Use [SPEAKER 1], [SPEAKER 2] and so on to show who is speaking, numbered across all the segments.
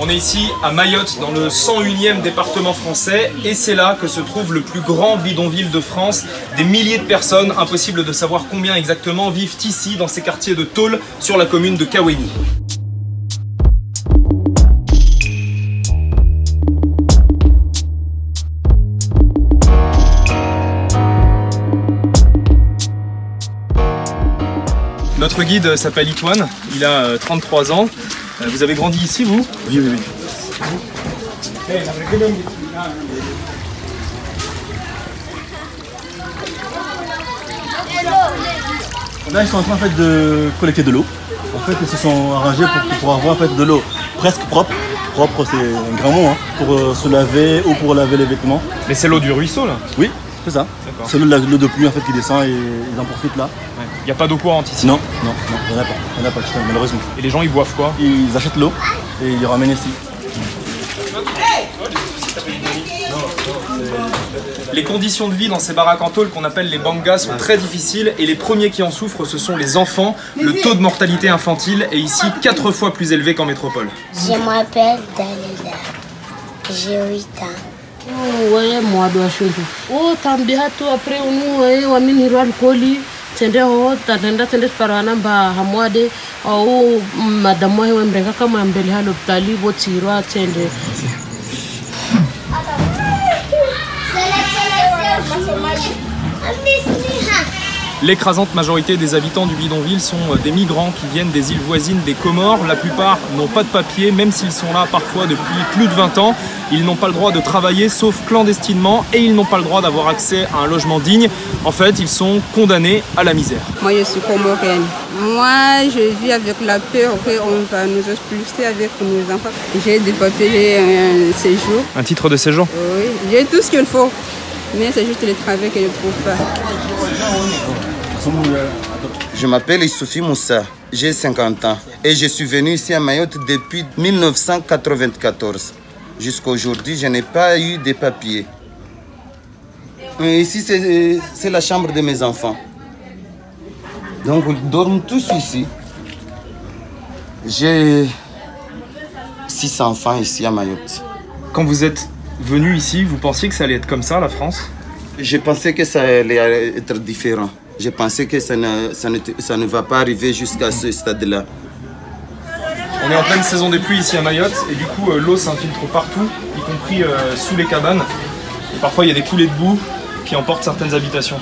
[SPEAKER 1] On est ici à Mayotte, dans le 101e département français, et c'est là que se trouve le plus grand bidonville de France. Des milliers de personnes, impossible de savoir combien exactement, vivent ici, dans ces quartiers de tôle, sur la commune de Kaweni. Notre guide s'appelle Itoine, il a 33 ans. Vous avez grandi ici, vous?
[SPEAKER 2] Oui, oui, oui. Là, ils sont en train en fait, de collecter de l'eau. En fait, ils se sont arrangés pour avoir en fait, de l'eau presque propre. Propre, c'est un grand mot, hein, pour se laver ou pour laver les vêtements.
[SPEAKER 1] Mais c'est l'eau du ruisseau, là?
[SPEAKER 2] Oui, c'est ça. C'est l'eau de pluie en fait, qui descend et ils en profitent là.
[SPEAKER 1] Il n'y a pas d'eau courante ici?
[SPEAKER 2] Non, non, non, il n'y en a pas. Il n'y en a pas, malheureusement.
[SPEAKER 1] Et les gens, ils boivent quoi?
[SPEAKER 2] Ils achètent l'eau et ils ramènent ici.
[SPEAKER 1] Les conditions de vie dans ces baraques en tôle qu'on appelle les bangas sont très difficiles et les premiers qui en souffrent ce sont les enfants. Le taux de mortalité infantile est ici 4 fois plus élevé qu'en métropole.
[SPEAKER 3] Je m'appelle Dalila, j'ai 8 ans.
[SPEAKER 4] Ouais, moi, je suis oh, tambia tu après nous, wa miniro alcooli, tende ho, tende parana ba hamwade, au madame wa mrenga kama mbele ha l'hôpital, bo tiro tende.
[SPEAKER 1] L'écrasante majorité des habitants du bidonville sont des migrants qui viennent des îles voisines des Comores. La plupart n'ont pas de papier, même s'ils sont là parfois depuis plus de 20 ans. Ils n'ont pas le droit de travailler sauf clandestinement et ils n'ont pas le droit d'avoir accès à un logement digne. En fait, ils sont condamnés à la misère.
[SPEAKER 5] Moi, je suis comorienne. Moi, je vis avec la peur qu'on va nous expulser avec nos enfants. J'ai des papiers, j'ai un séjour.
[SPEAKER 1] Un titre de séjour?
[SPEAKER 5] Oui, j'ai tout ce qu'il faut. Mais c'est juste le travail que je ne trouve pas.
[SPEAKER 6] Je m'appelle Issoufi Moussa, j'ai 50 ans et je suis venu ici à Mayotte depuis 1994. Jusqu'à aujourd'hui, je n'ai pas eu de papiers. Ici, c'est la chambre de mes enfants. Donc, ils dorment tous ici. J'ai 6 enfants ici à Mayotte.
[SPEAKER 1] Quand vous êtes venu ici, vous pensiez que ça allait être comme ça, la France?
[SPEAKER 6] Je pensais que ça allait être différent. Je pensais que ça ne va pas arriver jusqu'à ce stade-là.
[SPEAKER 1] On est en pleine saison des pluies ici à Mayotte et du coup l'eau s'infiltre partout, y compris sous les cabanes. Et parfois il y a des coulées de boue qui emportent certaines habitations.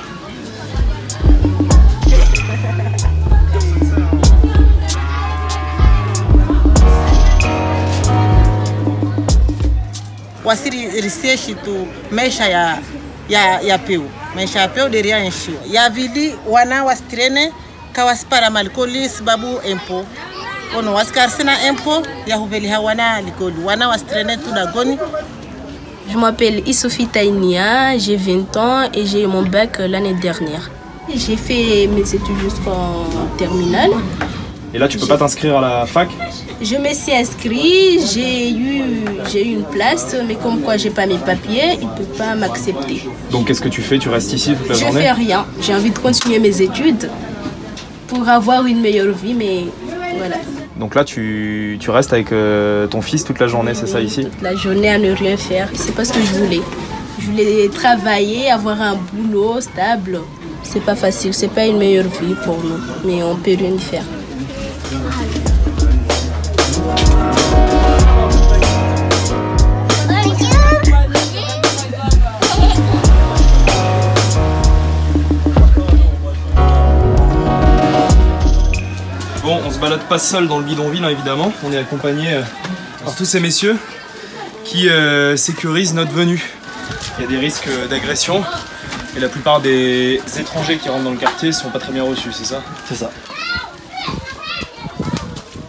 [SPEAKER 7] Wasiri research tu maisha ya peu. Maisha ya peu deria enshi. Ya vili wana wastrene kawaspara malikoli sababu empo. Ono waskarsina empo ya huveli hawana likoli. Wana wastrene tu dagoni.
[SPEAKER 8] Je m'appelle Issoufi Taïnia, j'ai 20 ans et j'ai eu mon bac l'année dernière. J'ai fait mes études jusqu'en terminale.
[SPEAKER 1] Et là, tu peux pas t'inscrire à la fac?
[SPEAKER 8] Je me suis inscrite, j'ai eu une place, mais comme quoi j'ai pas mes papiers, ils ne peuvent pas m'accepter.
[SPEAKER 1] Donc qu'est-ce que tu fais? Tu restes ici toute la journée?
[SPEAKER 8] Je fais rien. J'ai envie de continuer mes études pour avoir une meilleure vie, mais voilà.
[SPEAKER 1] Donc là, tu restes avec ton fils toute la journée, c'est ça ici? Toute
[SPEAKER 8] la journée à ne rien faire. C'est pas ce que je voulais. Je voulais travailler, avoir un boulot stable. C'est pas facile, c'est pas une meilleure vie pour nous, mais on peut rien y faire.
[SPEAKER 1] Bon, on se balade pas seul dans le bidonville, hein, évidemment. On est accompagné par tous ces messieurs qui sécurisent notre venue. Il y a des risques d'agression et la plupart des étrangers qui rentrent dans le quartier ne sont pas très bien reçus, c'est ça?
[SPEAKER 2] C'est ça.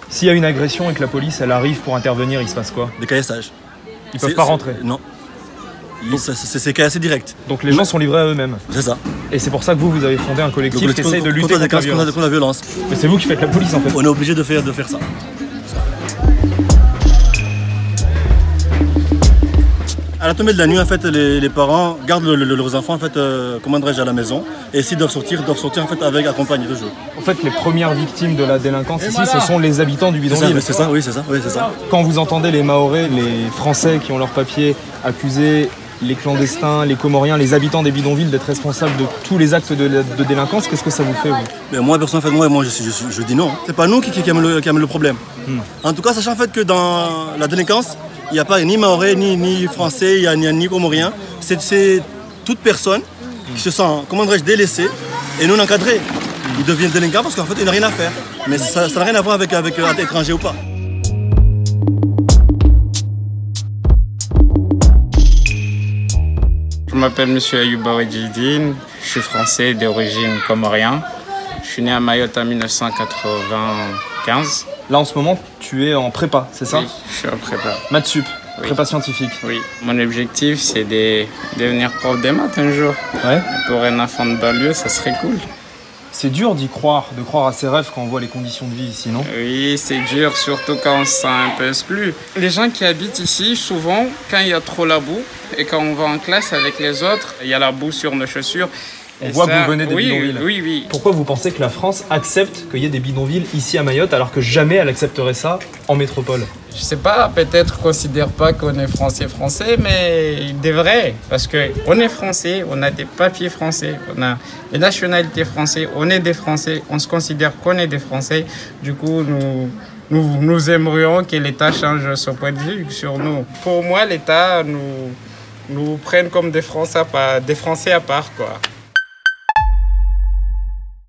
[SPEAKER 1] S'il y a une agression et que la police elle arrive pour intervenir, il se passe quoi?
[SPEAKER 2] Des caillages.
[SPEAKER 1] Ils peuvent pas rentrer?
[SPEAKER 2] Non. C'est caillassé direct.
[SPEAKER 1] Donc les gens sont livrés à eux-mêmes?
[SPEAKER 2] C'est ça.
[SPEAKER 1] Et c'est pour ça que vous avez fondé un collectif qui essaye de lutter contre
[SPEAKER 2] la violence.
[SPEAKER 1] Mais c'est vous qui faites la police en fait?
[SPEAKER 2] On est obligé de faire ça. À la tombée de la nuit, en fait, les parents gardent leurs enfants en fait, comment dirais-je, à la maison. Et s'ils doivent sortir en fait, avec accompagnés toujours.
[SPEAKER 1] En fait, les premières victimes de la délinquance ici, ce sont les habitants du bidonville.
[SPEAKER 2] C'est ça, oui, c'est ça, oui, c'est ça.
[SPEAKER 1] Quand vous entendez les Mahorais, les Français qui ont leurs papiers, accuser les clandestins, les Comoriens, les habitants des bidonvilles d'être responsables de tous les actes de délinquance, qu'est-ce que ça vous fait, vous?
[SPEAKER 2] Mais moi, personnellement, moi, je dis non. C'est pas nous qui aiment le problème. En tout cas, sachant en fait que dans la délinquance, il n'y a pas ni Mahorais, ni Français, il n'y a ni Comoriens. C'est toute personne qui se sent, comment dirais-je, délaissée et non encadrée. Ils deviennent délinquants parce qu'en fait, ils n'ont rien à faire. Mais ça n'a rien à voir avec être étranger ou pas.
[SPEAKER 9] Je m'appelle M. Ayouba Wedjidine, je suis français d'origine comorien. Je suis né à Mayotte en 1995.
[SPEAKER 1] Là, en ce moment, tu es en prépa, c'est ça?
[SPEAKER 9] Oui, je suis en prépa.
[SPEAKER 1] Maths sup,
[SPEAKER 9] oui.
[SPEAKER 1] Prépa scientifique.
[SPEAKER 9] Oui, mon objectif, c'est de devenir prof de maths un jour.
[SPEAKER 1] Ouais.
[SPEAKER 9] Pour un enfant de banlieue, ça serait cool.
[SPEAKER 1] C'est dur d'y croire, de croire à ses rêves quand on voit les conditions de vie ici, non?
[SPEAKER 9] Oui, c'est dur, surtout quand on se sent un peu exclu. Les gens qui habitent ici, souvent, quand il y a trop la boue, et quand on va en classe avec les autres, il y a la boue sur nos chaussures.
[SPEAKER 1] On voit que vous venez des bidonvilles.
[SPEAKER 9] Oui.
[SPEAKER 1] Pourquoi vous pensez que la France accepte qu'il y ait des bidonvilles ici à Mayotte alors que jamais elle accepterait ça en métropole?
[SPEAKER 9] Je sais pas, peut-être qu'on considère pas qu'on est français, mais il devrait. Parce qu'on est français, on a des papiers français, on a des nationalités françaises, on est des Français, on se considère qu'on est des Français. Du coup, nous aimerions que l'État change son point de vue sur nous. Pour moi, l'État nous prenne comme des Français à part, quoi.